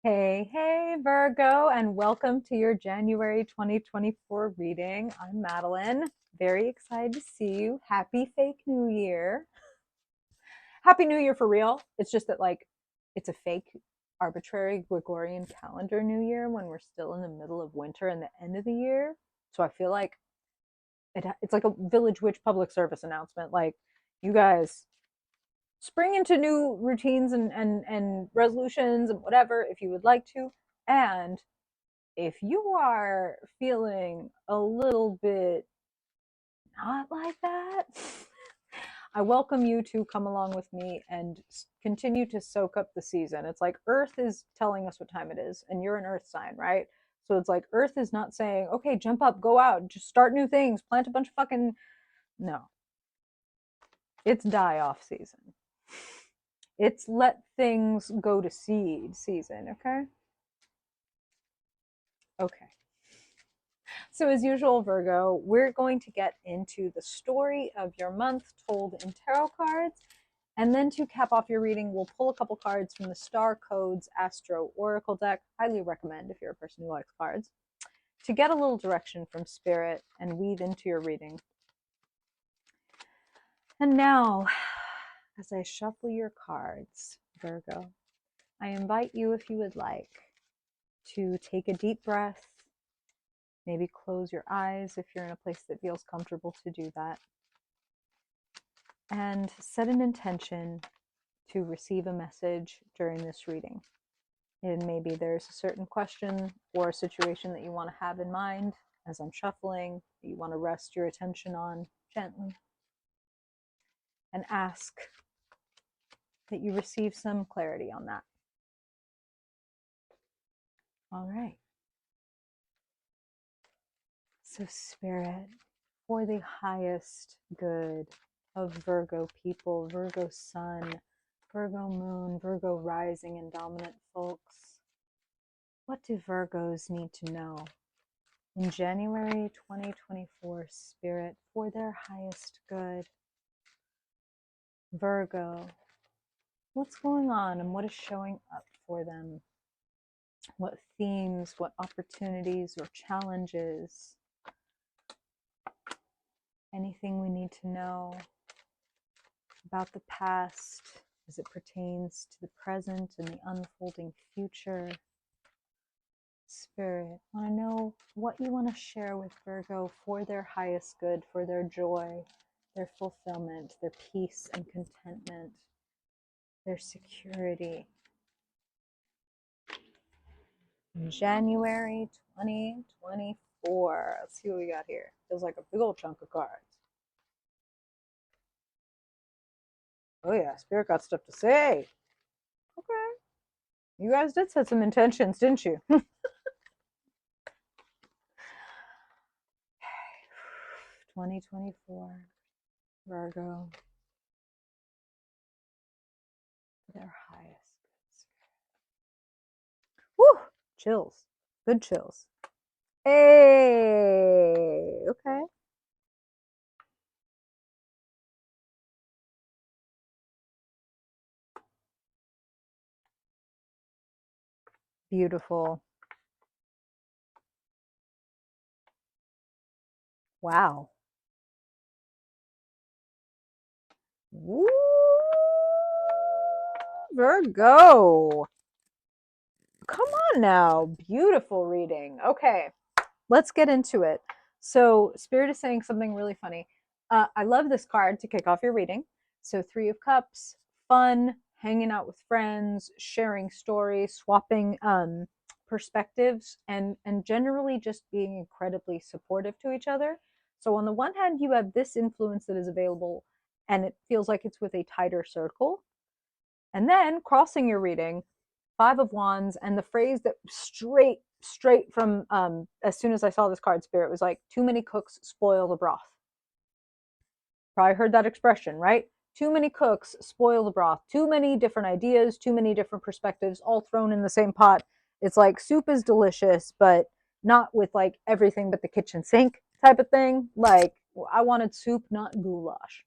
Hey, Virgo, and welcome to your January 2024 reading. I'm Madeline. Very excited to see you. Happy fake New Year. Happy New Year for real. It's just that, it's a fake, arbitrary Gregorian calendar New Year when we're still in the middle of winter and the end of the year. So I feel like it's like a Village Witch public service announcement. Like, you guys spring into new routines and resolutions and whatever if you would like to. And if you are feeling a little bit not like that, I welcome you to come along with me and continue to soak up the season. It's like Earth is telling us what time it is, and you're an Earth sign, right? So it's like Earth is not saying, okay, jump up, go out, just start new things, plant a bunch of fucking. No. It's die off season. It's let things go to seed season, okay? Okay. So, as usual, Virgo, we're going to get into the story of your month told in tarot cards. And then to cap off your reading, we'll pull a couple cards from the Star Codes Astro Oracle deck. Highly recommend if you're a person who likes cards. To get a little direction from Spirit and weave into your reading. And now, as I shuffle your cards, Virgo, I invite you, if you would like, to take a deep breath. Maybe close your eyes if you're in a place that feels comfortable to do that. And set an intention to receive a message during this reading. And maybe there's a certain question or a situation that you want to have in mind as I'm shuffling, that you want to rest your attention on gently. And ask that you receive some clarity on that. All right. So, Spirit, for the highest good of Virgo people, Virgo sun, Virgo moon, Virgo rising, and dominant folks, what do Virgos need to know in January 2024, Spirit, for their highest good? Virgo, what's going on and what is showing up for them? What themes, what opportunities or challenges? Anything we need to know about the past as it pertains to the present and the unfolding future? Spirit, I want to know what you want to share with Virgo for their highest good, for their joy, their fulfillment, their peace and contentment, their security. In January 2024. Let's see what we got here. Feels like a big old chunk of cards. Oh yeah, Spirit got stuff to say. Okay. You guys did set some intentions, didn't you? 2024, Virgo, their highest good. Woo! Chills. Good chills. Hey! Okay. Beautiful. Wow. Woo! Virgo. Come on now. Beautiful reading. Okay, let's get into it. So, Spirit is saying something really funny. I love this card to kick off your reading. So, Three of Cups, fun, hanging out with friends, sharing stories, swapping perspectives, and generally just being incredibly supportive to each other. So, on the one hand, you have this influence that is available, and it feels like it's with a tighter circle. And then crossing your reading, Five of Wands, and the phrase that straight from as soon as I saw this card, Spirit was like, too many cooks spoil the broth. Probably heard that expression, right? Too many cooks spoil the broth. Too many different ideas, too many different perspectives, all thrown in the same pot. It's like soup is delicious, but not with like everything but the kitchen sink type of thing. Like, I wanted soup, not goulash.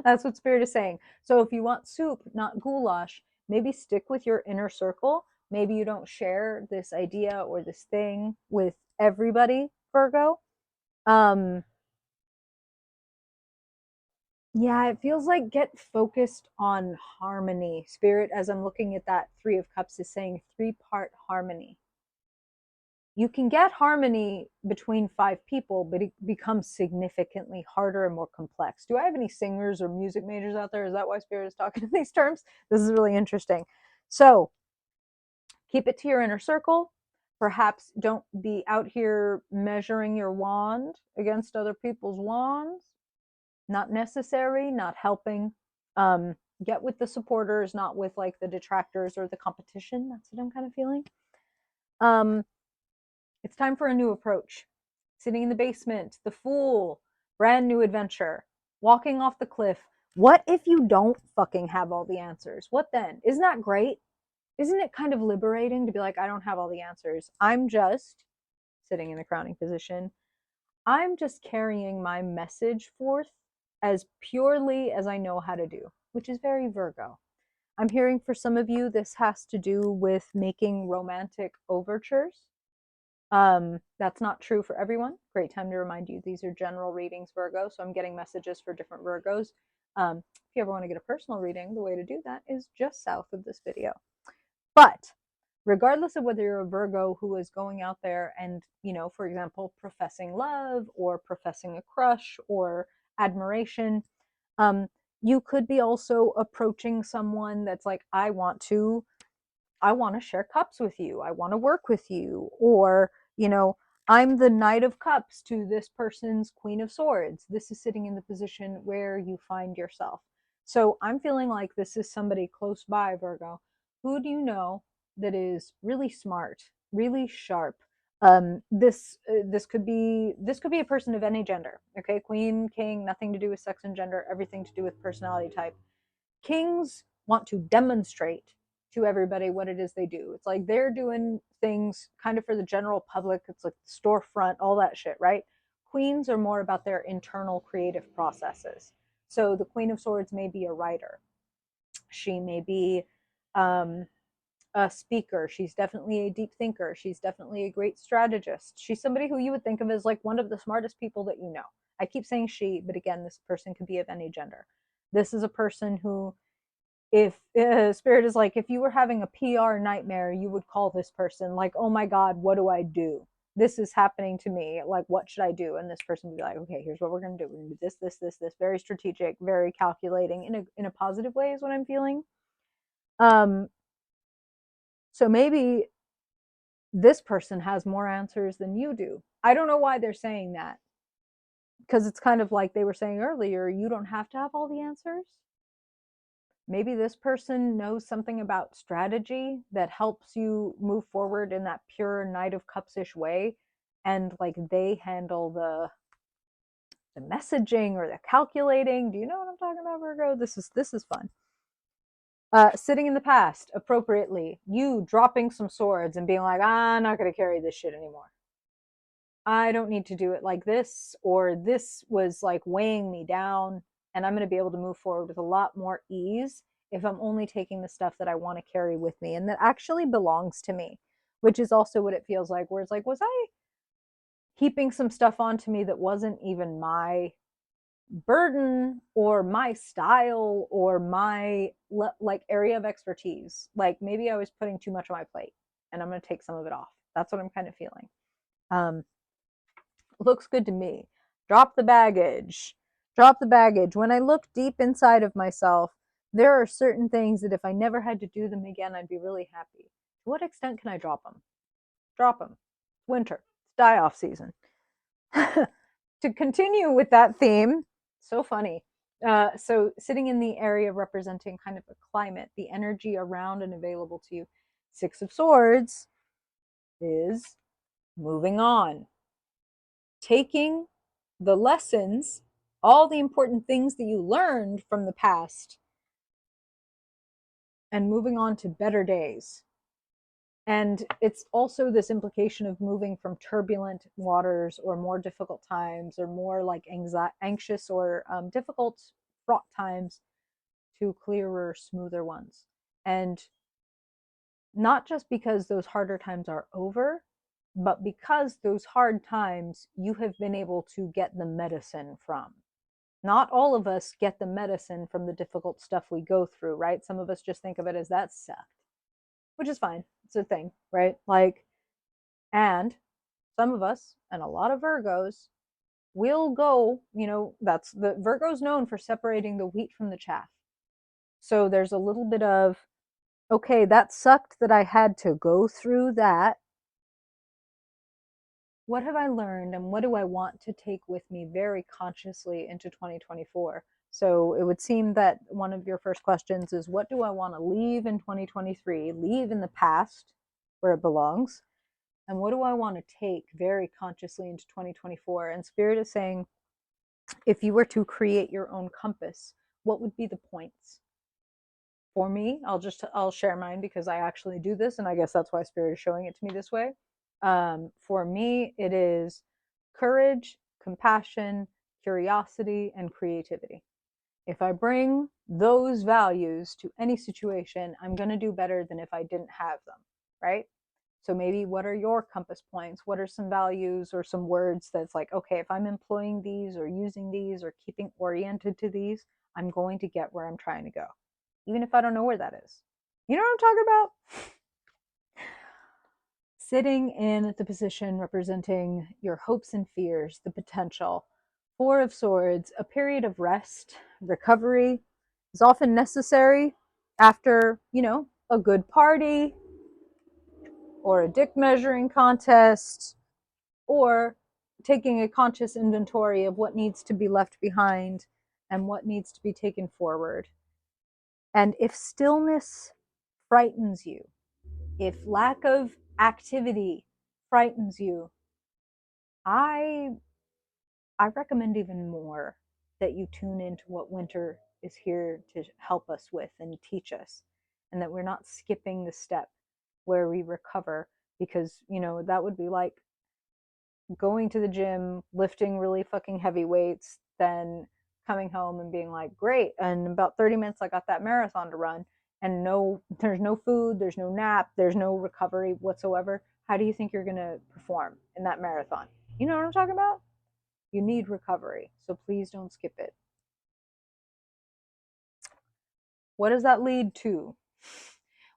That's what Spirit is saying. So if you want soup, not goulash, maybe stick with your inner circle. Maybe you don't share this idea or this thing with everybody, Virgo. Um, yeah, it feels like get focused on harmony. Spirit, as I'm looking at that Three of Cups, is saying three-part harmony. You can get harmony between five people, but it becomes significantly harder and more complex. Do I have any singers or music majors out there? Is that why Spirit is talking in these terms? This is really interesting. So keep it to your inner circle. Perhaps don't be out here measuring your wand against other people's wands. Not necessary, not helping. Get with the supporters, not with like the detractors or the competition. That's what I'm kind of feeling. Um, it's time for a new approach. Sitting in the basement, the Fool, brand new adventure, walking off the cliff. What if you don't fucking have all the answers? What then? Isn't that great? Isn't it kind of liberating to be like, I don't have all the answers. I'm just sitting in the crowning position. I'm just carrying my message forth as purely as I know how to do, which is very Virgo. I'm hearing for some of you, this has to do with making romantic overtures. That's not true for everyone. Great time to remind you, these are general readings, Virgo. So I'm getting messages for different Virgos. If you ever want to get a personal reading, the way to do that is just south of this video. But regardless of whether you're a Virgo who is going out there and, you know, for example, professing love or professing a crush or admiration, you could be also approaching someone that's like, I want to share cups with you. I want to work with you. Or, you know, I'm the Knight of Cups to this person's Queen of Swords. This is sitting in the position where you find yourself. So I'm feeling like this is somebody close by, Virgo. Who do you know that is really smart, really sharp? This could be a person of any gender. Okay, Queen, King, nothing to do with sex and gender, everything to do with personality type. Kings want to demonstrate to everybody what it is they do. It's like they're doing things kind of for the general public. It's like storefront, all that shit, right? Queens are more about their internal creative processes. So the Queen of Swords may be a writer. She may be um, a speaker. She's definitely a deep thinker. She's definitely a great strategist. She's somebody who you would think of as like one of the smartest people that you know. I keep saying she, but again, this person could be of any gender. This is a person who, if Spirit is like, if you were having a PR nightmare, you would call this person like, oh my God, what do I do? This is happening to me. Like, what should I do? And this person would be like, okay, here's what we're going to do. We're going to do this. Very strategic, very calculating in a positive way is what I'm feeling. So maybe this person has more answers than you do. I don't know why they're saying that, because it's kind of like they were saying earlier, you don't have to have all the answers. Maybe this person knows something about strategy that helps you move forward in that pure Knight of Cups-ish way, and like they handle the messaging or the calculating. Do you know what I'm talking about, Virgo? This is fun. Sitting in the past appropriately, you dropping some swords and being like, I'm not going to carry this shit anymore. I don't need to do it like this, or this was like weighing me down, and I'm going to be able to move forward with a lot more ease if I'm only taking the stuff that I want to carry with me and that actually belongs to me, which is also what it feels like, where it's like, was I heaping some stuff onto me that wasn't even my burden or my style or my like area of expertise? Like maybe I was putting too much on my plate and I'm going to take some of it off. That's what I'm kind of feeling. Looks good to me. Drop the baggage. Drop the baggage. When I look deep inside of myself, there are certain things that if I never had to do them again, I'd be really happy. To what extent can I drop them? Drop them. Winter. It's die-off season. To continue with that theme, so funny. So sitting in the area representing kind of a climate, the energy around and available to you. Six of Swords is moving on. Taking the lessons, all the important things that you learned from the past, and moving on to better days. And it's also this implication of moving from turbulent waters or more difficult times or more like anxious or difficult, fraught times to clearer, smoother ones. And not just because those harder times are over, but because those hard times you have been able to get the medicine from. Not all of us get the medicine from the difficult stuff we go through, right? Some of us just think of it as that sucked, which is fine. It's a thing, right? Like, and some of us, and a lot of Virgos, will go, that's the Virgo's known for separating the wheat from the chaff. So there's a little bit of, okay, that sucked that I had to go through that. What have I learned and what do I want to take with me very consciously into 2024? So it would seem that one of your first questions is, what do I want to leave in 2023, leave in the past where it belongs? And what do I want to take very consciously into 2024? And Spirit is saying, if you were to create your own compass, what would be the points? For me, I'll share mine because I actually do this, and I guess that's why Spirit is showing it to me this way. For me, it is courage, compassion, curiosity, and creativity. If I bring those values to any situation, I'm going to do better than if I didn't have them, right? So maybe what are your compass points? What are some values or some words that's like, okay, if I'm employing these or using these or keeping oriented to these, I'm going to get where I'm trying to go, even if I don't know where that is. You know what I'm talking about? Sitting in the position representing your hopes and fears, the potential. Four of Swords, a period of rest, recovery is often necessary after, a good party or a dick measuring contest or taking a conscious inventory of what needs to be left behind and what needs to be taken forward. And if stillness frightens you, if lack of activity frightens you, I I recommend even more that you tune into what winter is here to help us with and teach us, and that we're not skipping the step where we recover, because that would be like going to the gym, lifting really fucking heavy weights, then coming home and being like, great, and in about 30 minutes I got that marathon to run, and there's no food, there's no nap, there's no recovery whatsoever. How do you think you're going to perform in that marathon? You know what I'm talking about? You need recovery, so please don't skip it. What does that lead to?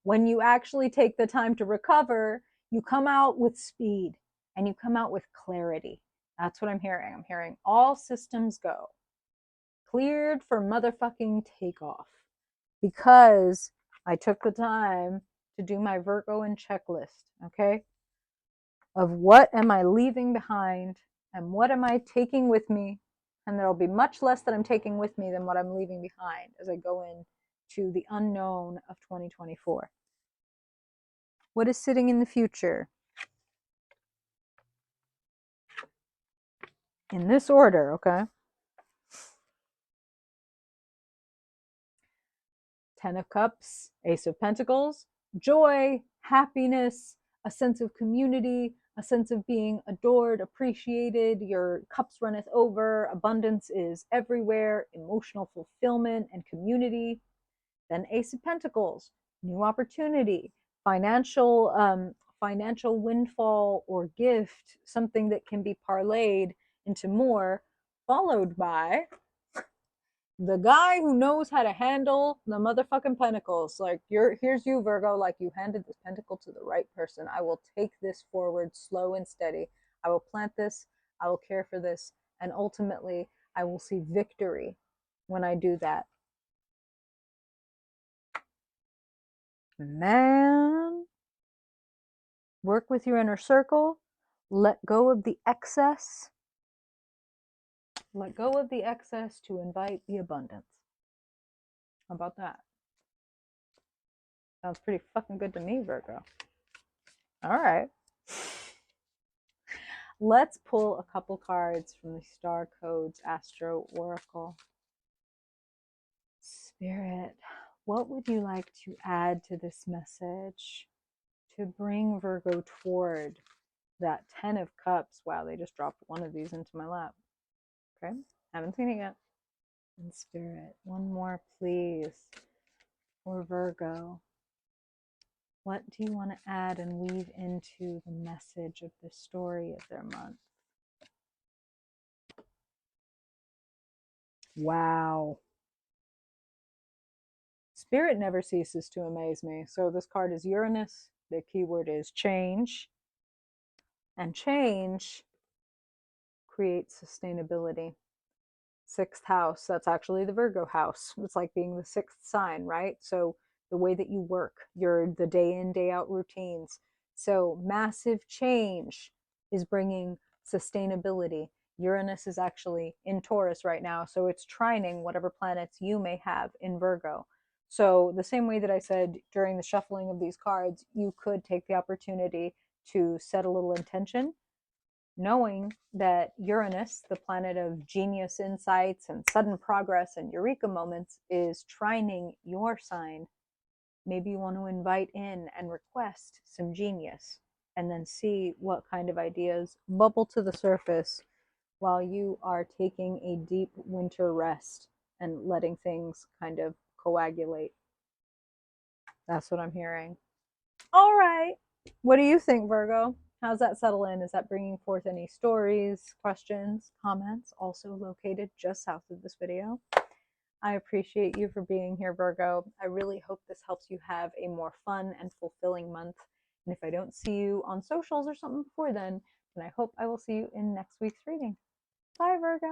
When you actually take the time to recover, you come out with speed and you come out with clarity. That's what I'm hearing. I'm hearing all systems go. Cleared for motherfucking takeoff. Because I took the time to do my Virgo and checklist, okay? Of what am I leaving behind and what am I taking with me? And there'll be much less that I'm taking with me than what I'm leaving behind as I go into the unknown of 2024. What is sitting in the future? In this order, okay? 10 of Cups, Ace of Pentacles, joy, happiness, a sense of community, a sense of being adored, appreciated, your cups runneth over, abundance is everywhere, emotional fulfillment and community. Then Ace of Pentacles, new opportunity, financial windfall or gift, something that can be parlayed into more, followed by the guy who knows how to handle the motherfucking pentacles. Like, here's you, Virgo, like you handed this pentacle to the right person. I will take this forward slow and steady. I will plant this, I will care for this, and ultimately I will see victory when I do that. Man, work with your inner circle, let go of the excess. Let go of the excess to invite the abundance. How about that? Sounds pretty fucking good to me, Virgo. All right. Let's pull a couple cards from the Star Codes Astro Oracle. Spirit, what would you like to add to this message to bring Virgo toward that 10 of Cups? Wow, they just dropped one of these into my lap. Okay, haven't seen it yet. And Spirit, one more, please, for Virgo. What do you want to add and weave into the message of the story of their month? Wow. Spirit never ceases to amaze me. So this card is Uranus. The keyword is change. And change creates sustainability. Sixth house, that's actually the Virgo house. It's like being the sixth sign, right? So the way that you work, the day in, day out routines. So massive change is bringing sustainability. Uranus is actually in Taurus right now, so it's trining whatever planets you may have in Virgo. So the same way that I said during the shuffling of these cards, you could take the opportunity to set a little intention, knowing that Uranus, the planet of genius insights and sudden progress and eureka moments, is trining your sign. Maybe you want to invite in and request some genius and then see what kind of ideas bubble to the surface while you are taking a deep winter rest and letting things kind of coagulate. That's what I'm hearing. All right. What do you think, Virgo? How's that settle in? Is that bringing forth any stories, questions, comments? Also located just south of this video. I appreciate you for being here, Virgo. I really hope this helps you have a more fun and fulfilling month. And if I don't see you on socials or something before then I hope I will see you in next week's reading. Bye, Virgo.